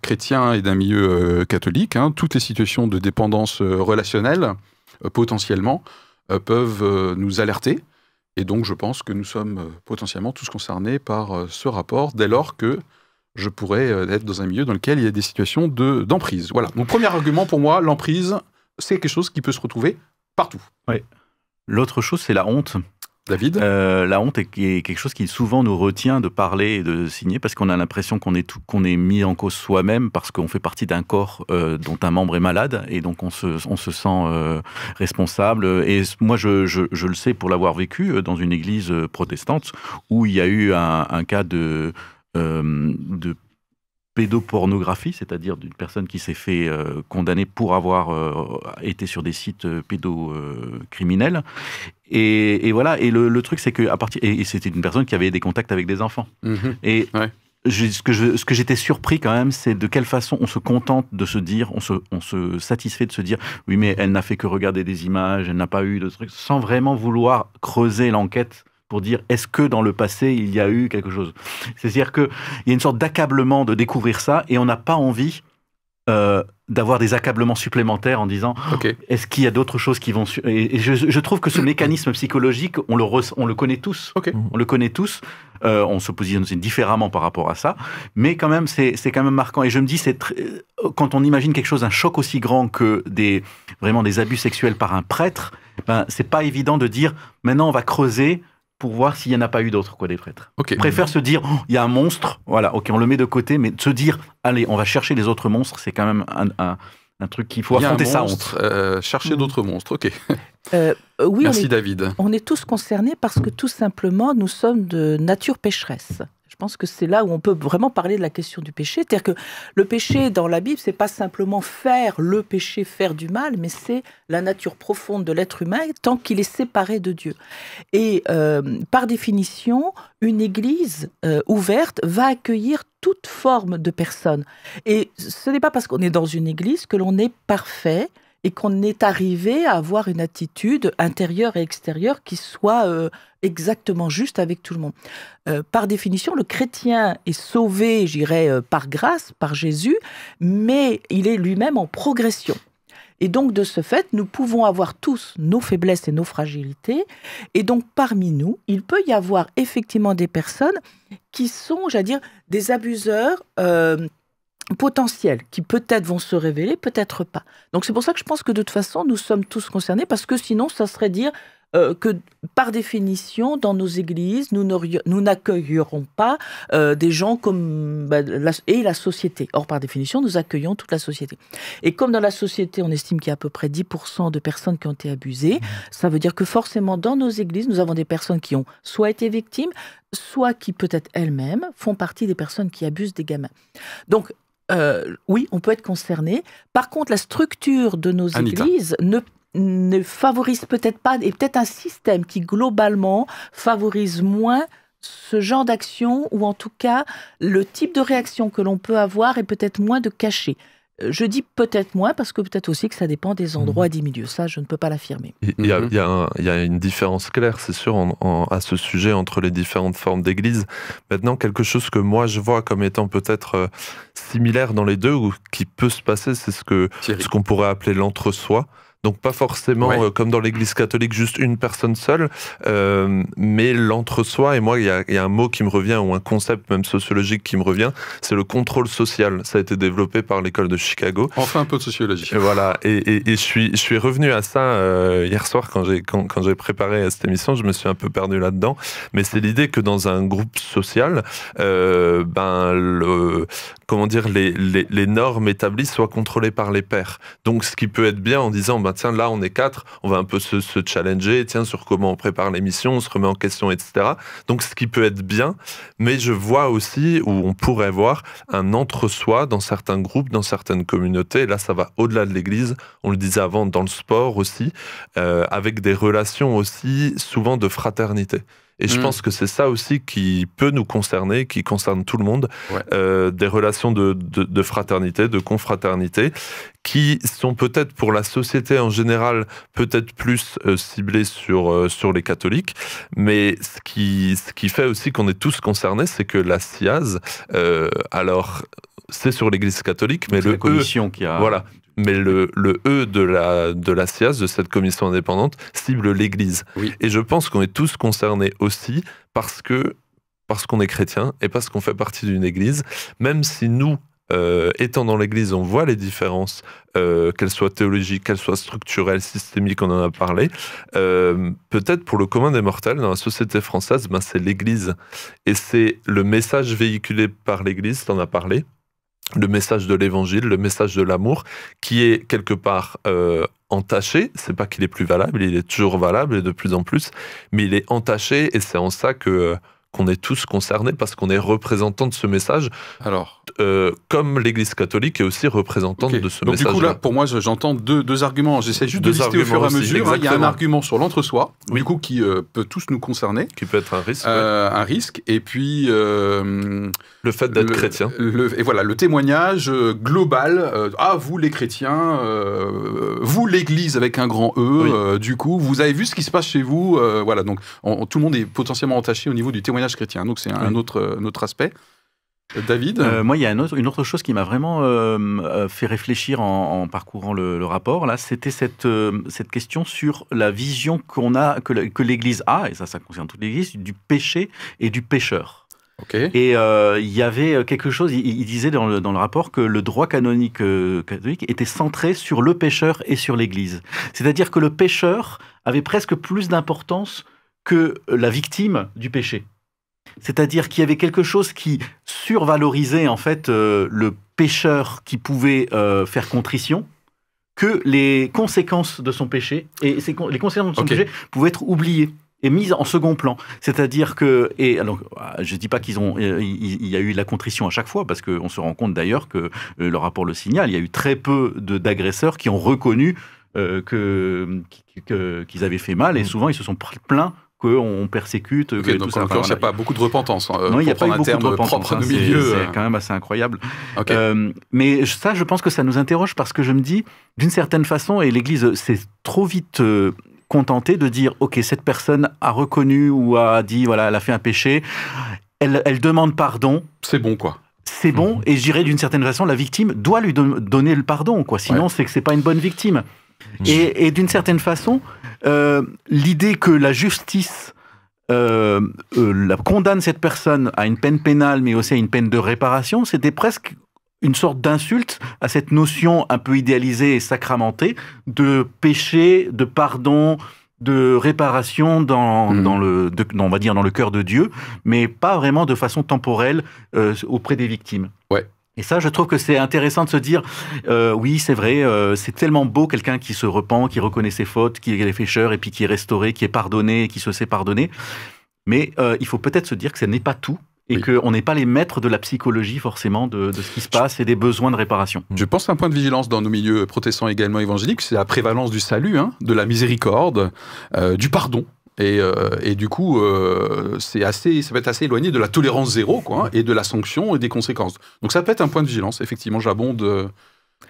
chrétien et d'un milieu catholique. Toutes les situations de dépendance relationnelle, potentiellement, peuvent nous alerter. Et donc, je pense que nous sommes potentiellement tous concernés par ce rapport, dès lors que je pourrais être dans un milieu dans lequel il y a des situations d'emprise. Voilà. Mon premier argument pour moi, l'emprise, c'est quelque chose qui peut se retrouver partout. Oui. L'autre chose, c'est la honte. David ? La honte est quelque chose qui souvent nous retient de parler et de signer parce qu'on a l'impression qu'on est mis en cause soi-même parce qu'on fait partie d'un corps dont un membre est malade et donc on se sent responsable. Et moi, je le sais pour l'avoir vécu dans une église protestante où il y a eu un cas de pédopornographie, c'est-à-dire d'une personne qui s'est fait condamner pour avoir été sur des sites pédocriminels. Et voilà. Et le truc, c'est que c'était une personne qui avait des contacts avec des enfants. Et ce que j'étais surpris quand même, c'est de quelle façon on se contente de se dire, on se satisfait de se dire, oui, mais elle n'a fait que regarder des images, elle n'a pas eu de trucs, sans vraiment vouloir creuser l'enquête pour dire, est-ce que dans le passé, il y a eu quelque chose? C'est-à-dire qu'il y a une sorte d'accablement de découvrir ça, et on n'a pas envie d'avoir des accablements supplémentaires en disant, est-ce qu'il y a d'autres choses qui vont... Et je trouve que ce mécanisme psychologique, on le connaît tous. On le connaît tous. On se positionne différemment par rapport à ça. Mais quand même, c'est quand même marquant. Et je me dis, quand on imagine quelque chose, un choc aussi grand que vraiment des abus sexuels par un prêtre, c'est pas évident de dire, maintenant on va creuser pour voir s'il n'y en a pas eu d'autres, des prêtres. On préfère se dire, il y a un monstre, voilà, on le met de côté, mais se dire, allez, on va chercher les autres monstres, c'est quand même un truc qu'il faut affronter sa honte. Chercher d'autres monstres, oui, merci David. On est tous concernés parce que tout simplement, nous sommes de nature pécheresse. Je pense que c'est là où on peut vraiment parler de la question du péché. C'est-à-dire que le péché dans la Bible, c'est pas simplement faire le péché, faire du mal, mais c'est la nature profonde de l'être humain tant qu'il est séparé de Dieu. Et par définition, une église ouverte va accueillir toute forme de personnes. Et ce n'est pas parce qu'on est dans une église que l'on est parfait et qu'on est arrivé à avoir une attitude intérieure et extérieure qui soit exactement juste avec tout le monde. Par définition, le chrétien est sauvé, j'irais, par grâce, par Jésus, mais il est lui-même en progression. Et donc, de ce fait, nous pouvons avoir tous nos faiblesses et nos fragilités. Et donc, parmi nous, il peut y avoir effectivement des personnes qui sont, j'allais dire, des abuseurs potentiels, qui peut-être vont se révéler, peut-être pas. Donc c'est pour ça que je pense que de toute façon, nous sommes tous concernés, parce que sinon, ça serait dire que par définition, dans nos églises, nous n'accueillerons pas des gens comme la société. Or, par définition, nous accueillons toute la société. Et comme dans la société, on estime qu'il y a à peu près 10% de personnes qui ont été abusées, ça veut dire que forcément, dans nos églises, nous avons des personnes qui ont soit été victimes, soit qui, peut-être elles-mêmes, font partie des personnes qui abusent des gamins. Donc, oui, on peut être concerné. Par contre, la structure de nos églises ne favorise peut-être pas, et peut-être un système qui globalement favorise moins ce genre d'action, ou en tout cas le type de réaction que l'on peut avoir est peut-être moins de cachet. Je dis peut-être moins parce que peut-être aussi que ça dépend des endroits et des milieux. Ça, je ne peux pas l'affirmer. Il y a une différence claire, c'est sûr, à ce sujet entre les différentes formes d'église. Maintenant, quelque chose que moi je vois comme étant peut-être similaire dans les deux, ou qui peut se passer, c'est ce qu'on pourrait appeler l'entre-soi. Donc pas forcément comme dans l'église catholique, juste une personne seule, mais l'entre-soi. Et moi, il y a un mot qui me revient, ou un concept même sociologique qui me revient, c'est le contrôle social. Ça a été développé par l'école de Chicago. Enfin un peu de sociologie. Et voilà, et je suis revenu à ça hier soir quand j'ai préparé cette émission. Je me suis un peu perdu là-dedans, mais c'est l'idée que dans un groupe social, les normes établies soient contrôlées par les pairs. Donc ce qui peut être bien en disant, tiens, là on est 4, on va un peu se challenger, tiens, sur comment on prépare l'émission, on se remet en question, etc. Donc ce qui peut être bien, mais je vois aussi, où on pourrait voir, un entre-soi dans certains groupes, dans certaines communautés. Là, ça va au-delà de l'église, on le disait avant, dans le sport aussi, avec des relations aussi souvent de fraternité. Et je pense que c'est ça aussi qui peut nous concerner, qui concerne tout le monde, des relations de fraternité, de confraternité, qui sont peut-être pour la société en général peut-être plus ciblées sur les catholiques, mais ce qui fait aussi qu'on est tous concernés, c'est que la SIAZ, alors c'est sur l'Église catholique, mais c'est la commission qui a... Voilà. Mais le E de la SIAZ, de cette commission indépendante, cible l'Église. Oui. Et je pense qu'on est tous concernés aussi parce qu'on est chrétien et parce qu'on fait partie d'une Église, même si nous, étant dans l'Église, on voit les différences, qu'elles soient théologiques, qu'elles soient structurelles, systémiques, on en a parlé. Peut-être pour le commun des mortels, dans la société française, c'est l'Église. Et c'est le message véhiculé par l'Église, t'en as parlé, le message de l'évangile, le message de l'amour, qui est quelque part entaché. C'est pas qu'il est plus valable, il est toujours valable et de plus en plus, mais il est entaché, et c'est en ça que qu'on est tous concernés parce qu'on est représentant de ce message. Alors, comme l'Église catholique est aussi représentante de ce message. Donc du coup là, pour moi, j'entends deux arguments. J'essaie juste de lister au fur et à mesure. Il y a un argument sur l'entre-soi, du coup, qui peut tous nous concerner. Qui peut être un risque. Un risque. Et puis... le fait d'être chrétien. Et voilà, le témoignage global. Vous les chrétiens, vous l'Église avec un grand E, du coup, vous avez vu ce qui se passe chez vous. Voilà, donc tout le monde est potentiellement entaché au niveau du témoignage chrétien. Donc c'est un autre aspect. David, moi, il y a une autre chose qui m'a vraiment fait réfléchir en parcourant le rapport. Là, c'était cette question sur la vision que l'Église a, et ça concerne toute l'Église, du péché et du pécheur. Okay. Et il y avait quelque chose. Il disait dans le rapport que le droit canonique catholique était centré sur le pécheur et sur l'Église. C'est-à-dire que le pécheur avait presque plus d'importance que la victime du péché. C'est-à-dire qu'il y avait quelque chose qui survalorisait en fait le pécheur qui pouvait faire contrition, que les conséquences de son péché, et les conséquences de son péché pouvaient être oubliées et mises en second plan. C'est-à-dire que, et alors, je ne dis pas il y a eu la contrition à chaque fois, parce qu'on se rend compte d'ailleurs que le rapport le signale, il y a eu très peu d'agresseurs qui ont reconnu qu'ils avaient fait mal, et souvent ils se sont plaints qu'on persécute. Donc en l'occurrence, il n'y a pas beaucoup de repentance. Non, il n'y a pas eu beaucoup de repentance. C'est quand même assez incroyable. Mais ça, je pense que ça nous interroge parce que je me dis, d'une certaine façon, et l'Église s'est trop vite contentée de dire, OK, cette personne a reconnu ou a dit, voilà, elle a fait un péché, elle demande pardon. C'est bon, quoi. C'est bon, et je dirais d'une certaine façon, la victime doit lui donner le pardon, quoi. Sinon, c'est que c'est pas une bonne victime. Et d'une certaine façon, l'idée que la justice condamne cette personne à une peine pénale, mais aussi à une peine de réparation, c'était presque une sorte d'insulte à cette notion un peu idéalisée et sacramentée de péché, de pardon, de réparation on va dire dans le cœur de Dieu, mais pas vraiment de façon temporelle auprès des victimes. Ouais. Et ça, je trouve que c'est intéressant de se dire, oui, c'est vrai, c'est tellement beau quelqu'un qui se repent, qui reconnaît ses fautes, qui est pécheur, et puis qui est restauré, qui est pardonné, qui se sait pardonner. Mais il faut peut-être se dire que ce n'est pas tout, et qu'on n'est pas les maîtres de la psychologie, forcément, de ce qui se passe et des besoins de réparation. Je pense à un point de vigilance dans nos milieux protestants également évangéliques, c'est la prévalence du salut, de la miséricorde, du pardon. Et du coup, ça va être assez éloigné de la tolérance zéro, quoi, et de la sanction et des conséquences. Donc ça peut être un point de vigilance. Effectivement, j'abonde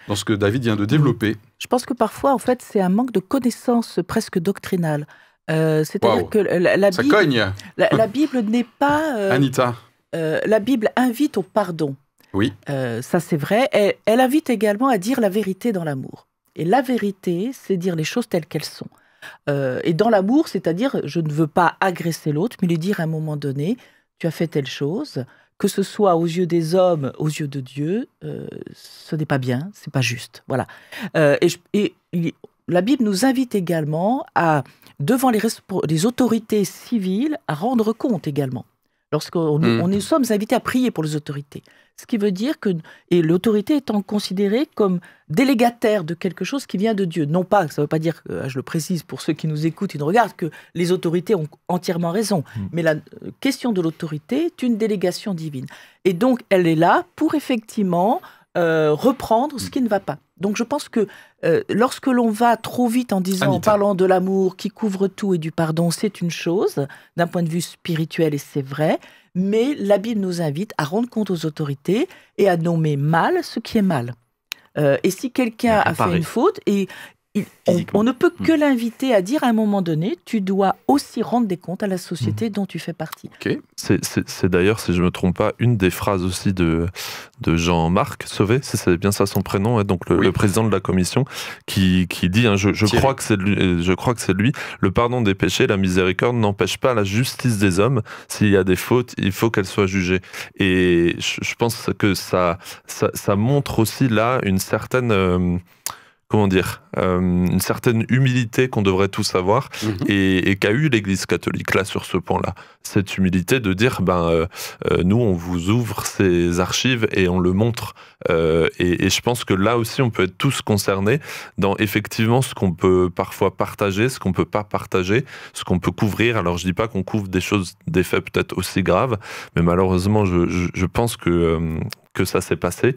dans ce que David vient de développer. Je pense que parfois, en fait, c'est un manque de connaissances presque doctrinales. C'est-à-dire que la ça Bible, cogne. La Bible n'est pas... Anita. La Bible invite au pardon. Oui. Ça, c'est vrai. Elle invite également à dire la vérité dans l'amour. Et la vérité, c'est dire les choses telles qu'elles sont. Et dans l'amour, c'est-à-dire, je ne veux pas agresser l'autre, mais lui dire à un moment donné, tu as fait telle chose, que ce soit aux yeux des hommes, aux yeux de Dieu, ce n'est pas bien, c'est pas juste. Voilà. Et la Bible nous invite également devant les autorités civiles, à rendre compte également. Nous sommes invités à prier pour les autorités. Ce qui veut dire que l'autorité étant considérée comme délégataire de quelque chose qui vient de Dieu. Non pas, ça ne veut pas dire, je le précise pour ceux qui nous écoutent et nous regardent, que les autorités ont entièrement raison. Mais la question de l'autorité est une délégation divine. Et donc, elle est là pour effectivement reprendre ce qui ne va pas. Donc je pense que lorsque l'on va trop vite en parlant de l'amour qui couvre tout et du pardon, c'est une chose, d'un point de vue spirituel, et c'est vrai, mais la Bible nous invite à rendre compte aux autorités et à nommer mal ce qui est mal. Et si quelqu'un a fait une faute, on ne peut que l'inviter à dire à un moment donné, tu dois aussi rendre des comptes à la société dont tu fais partie. Okay. C'est d'ailleurs, si je ne me trompe pas, une des phrases aussi de Jean-Marc Sauvé, c'est bien ça son prénom, donc le président de la commission, qui dit, je crois que c'est lui, le pardon des péchés, la miséricorde n'empêche pas la justice des hommes. S'il y a des fautes, il faut qu'elles soient jugées. Et je pense que ça montre aussi là une certaine... une certaine humilité qu'on devrait tous avoir et qu'a eu l'Église catholique là sur ce point-là. Cette humilité de dire, nous on vous ouvre ces archives et on le montre. Et je pense que là aussi on peut être tous concernés dans effectivement ce qu'on peut parfois partager, ce qu'on peut pas partager, ce qu'on peut couvrir. Alors je dis pas qu'on couvre des faits peut-être aussi graves, mais malheureusement je pense que ça s'est passé.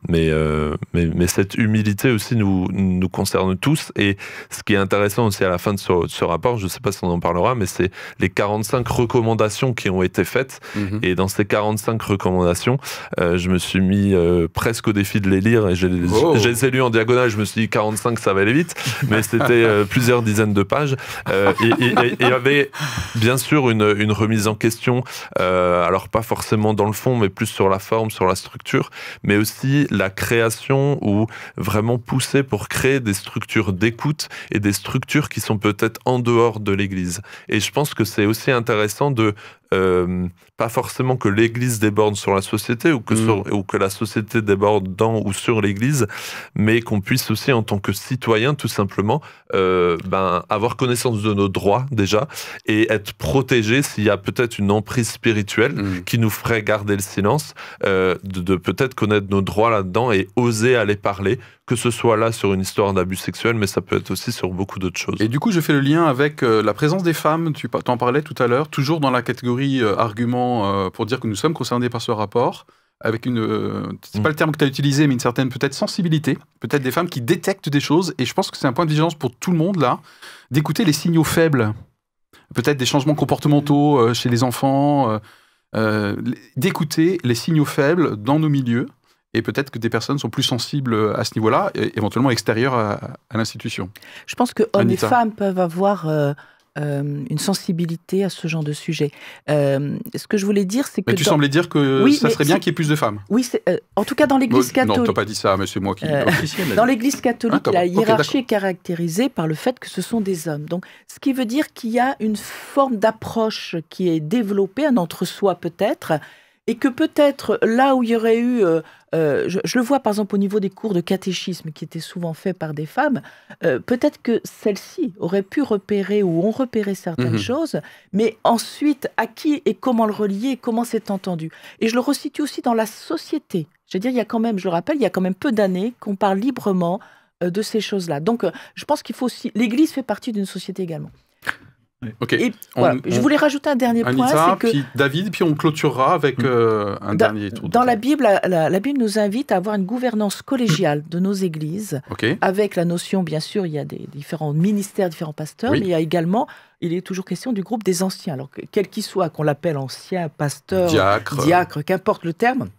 Mais cette humilité aussi nous concerne tous. Et ce qui est intéressant aussi à la fin de ce rapport, je ne sais pas si on en parlera, mais c'est les 45 recommandations qui ont été faites. Et dans ces 45 recommandations, je me suis mis presque au défi de les lire et je les ai lues en diagonale. Je me suis dit 45, ça va aller vite. Mais c'était plusieurs dizaines de pages. Et il y avait bien sûr une remise en question. Alors pas forcément dans le fond, mais plus sur la forme, sur la structure, mais aussi la création ou vraiment pousser pour créer des structures d'écoute et des structures qui sont peut-être en dehors de l'Église. Et je pense que c'est aussi intéressant de pas forcément que l'Église déborde sur la société ou que la société déborde dans ou sur l'Église, mais qu'on puisse aussi en tant que citoyen tout simplement avoir connaissance de nos droits déjà et être protégé s'il y a peut-être une emprise spirituelle qui nous ferait garder le silence, de peut-être connaître nos droits là-dedans et oser aller parler, que ce soit là sur une histoire d'abus sexuels, mais ça peut être aussi sur beaucoup d'autres choses. Et du coup, je fais le lien avec la présence des femmes, tu en parlais tout à l'heure, toujours dans la catégorie argument pour dire que nous sommes concernés par ce rapport, avec c'est pas le terme que tu as utilisé, mais une certaine peut-être sensibilité, peut-être des femmes qui détectent des choses, et je pense que c'est un point de vigilance pour tout le monde là, d'écouter les signaux faibles, peut-être des changements comportementaux chez les enfants, d'écouter les signaux faibles dans nos milieux. Et peut-être que des personnes sont plus sensibles à ce niveau-là, et éventuellement extérieures à l'institution. Je pense que hommes et femmes peuvent avoir une sensibilité à ce genre de sujet. Ce que je voulais dire, c'est que... Mais tu semblais dire que ça serait bien qu'il y ait plus de femmes. Oui, en tout cas dans l'Église catholique... Non, tu n'as pas dit ça, mais c'est moi qui... Dans l'Église catholique, la hiérarchie est caractérisée par le fait que ce sont des hommes. Donc, ce qui veut dire qu'il y a une forme d'approche qui est développée, un entre-soi peut-être, et que peut-être là où il y aurait eu, je le vois par exemple au niveau des cours de catéchisme qui étaient souvent faits par des femmes, peut-être que celles-ci auraient pu repérer ou ont repéré certaines choses, mais ensuite à qui et comment le relier, comment c'est entendu. Et je le resitue aussi dans la société. Je veux dire, il y a quand même, je le rappelle, il y a quand même peu d'années qu'on parle librement de ces choses-là. Donc je pense qu'il faut aussi, l'Église fait partie d'une société également. Ok. Et je voulais rajouter un dernier point, c'est que puis David, puis on clôturera avec un dernier tour. Dans la Bible, la Bible nous invite à avoir une gouvernance collégiale de nos églises, avec la notion, bien sûr, il y a des différents ministères, différents pasteurs, mais il y a également, il est toujours question du groupe des anciens. Alors, quel qu'il soit, qu'on l'appelle ancien, pasteur, diacre, qu'importe le terme.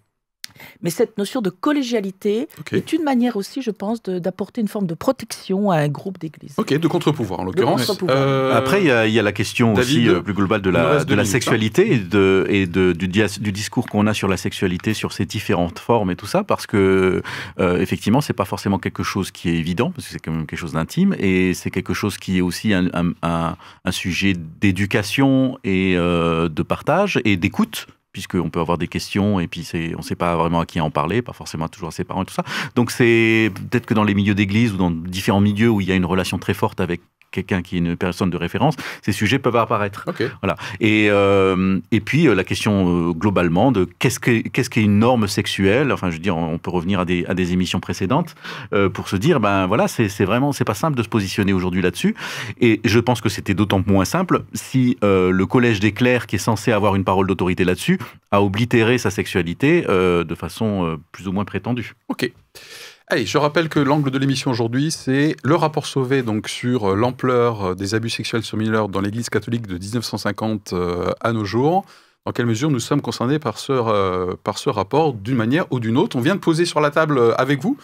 Mais cette notion de collégialité est une manière aussi, je pense, d'apporter une forme de protection à un groupe d'églises. Ok, de contre-pouvoir en l'occurrence. Après, il y a la question David, aussi plus globale de la sexualité et du discours qu'on a sur la sexualité, sur ses différentes formes et tout ça, parce que effectivement, c'est pas forcément quelque chose qui est évident, parce que c'est quand même quelque chose d'intime, et c'est quelque chose qui est aussi un sujet d'éducation et de partage et d'écoute, puisqu'on peut avoir des questions et puis on ne sait pas vraiment à qui en parler, pas forcément toujours à ses parents et tout ça. Donc c'est peut-être que dans les milieux d'église ou dans différents milieux où il y a une relation très forte avec quelqu'un qui est une personne de référence, ces sujets peuvent apparaître. Voilà. Et puis la question globalement de qu'est-ce qu'est une norme sexuelle. Enfin, je veux dire, on peut revenir à des émissions précédentes pour se dire, ben voilà, c'est pas simple de se positionner aujourd'hui là-dessus. Et je pense que c'était d'autant moins simple si le collège des clercs, qui est censé avoir une parole d'autorité là-dessus, a oblitéré sa sexualité de façon plus ou moins prétendue. Ok. Allez, je rappelle que l'angle de l'émission aujourd'hui, c'est le rapport Sauvé donc, sur l'ampleur des abus sexuels sur mineurs dans l'Église catholique de 1950 à nos jours. Dans quelle mesure nous sommes concernés par ce rapport d'une manière ou d'une autre. On vient de poser sur la table avec vous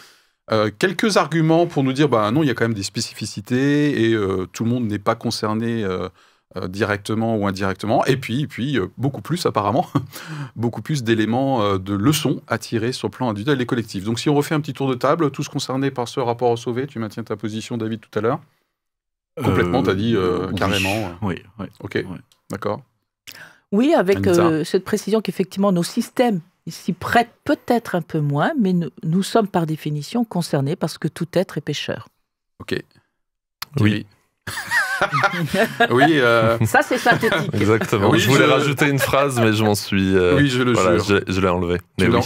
quelques arguments pour nous dire non, il y a quand même des spécificités et tout le monde n'est pas concerné directement ou indirectement, et puis beaucoup plus apparemment, beaucoup plus d'éléments de leçons à tirer sur le plan individuel et collectif. Donc si on refait un petit tour de table, tous concernés par ce rapport Sauvé, tu maintiens ta position David tout à l'heure? Complètement, t'as dit carrément. Oui. Ok, d'accord. Oui, avec cette précision qu'effectivement nos systèmes s'y prête peut-être un peu moins, mais nous sommes par définition concernés parce que tout être est pécheur. Ok. Oui. Oui. Ça, c'est synthétique. Exactement. Oui, je voulais rajouter une phrase, mais je m'en suis. Oui, je le jure. Je l'ai enlevé.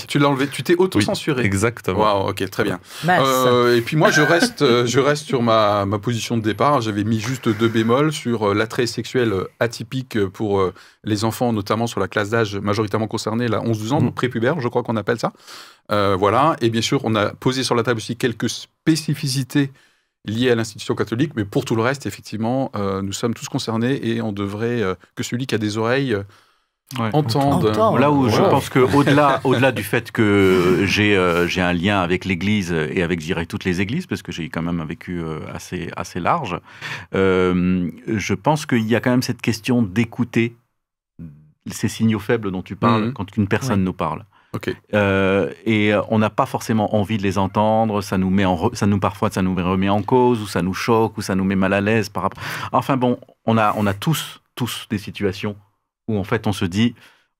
Tu l'as enlevé. Tu t'es auto-censuré. Oui, exactement. Waouh, ok, très bien. Mince. Et puis moi, je reste sur ma position de départ. J'avais mis juste 2 bémols sur l'attrait sexuel atypique pour les enfants, notamment sur la classe d'âge majoritairement concernée, là, 11-12 ans, donc prépubère, je crois qu'on appelle ça. Voilà. Et bien sûr, on a posé sur la table aussi quelques spécificités liées à l'institution catholique, mais pour tout le reste, effectivement, nous sommes tous concernés et on devrait que celui qui a des oreilles entende. Là où je pense qu'au-delà du fait que j'ai un lien avec l'Église et avec, je dirais, toutes les églises, parce que j'ai quand même un vécu assez large, je pense qu'il y a quand même cette question d'écouter ces signaux faibles dont tu parles quand une personne nous parle. Okay. Et on n'a pas forcément envie de les entendre, parfois ça nous remet en cause, ou ça nous choque, ou ça nous met mal à l'aise par rapport... Enfin bon, on a tous des situations où en fait on se dit,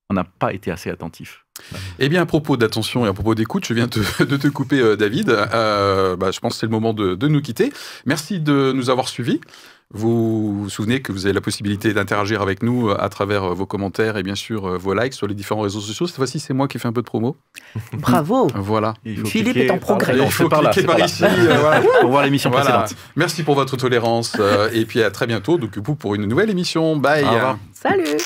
on n'a pas été assez attentif. Eh bien, à propos d'attention et à propos d'écoute, je viens de te couper, David. Je pense que c'est le moment de nous quitter. Merci de nous avoir suivis. Vous vous souvenez que vous avez la possibilité d'interagir avec nous à travers vos commentaires et bien sûr vos likes sur les différents réseaux sociaux. Cette fois-ci, c'est moi qui fais un peu de promo. Bravo. Voilà. Philippe est en progrès. Il faut cliquer par ici. Pour voir l'émission précédente. Merci pour votre tolérance et puis à très bientôt donc, pour une nouvelle émission. Bye. Salut.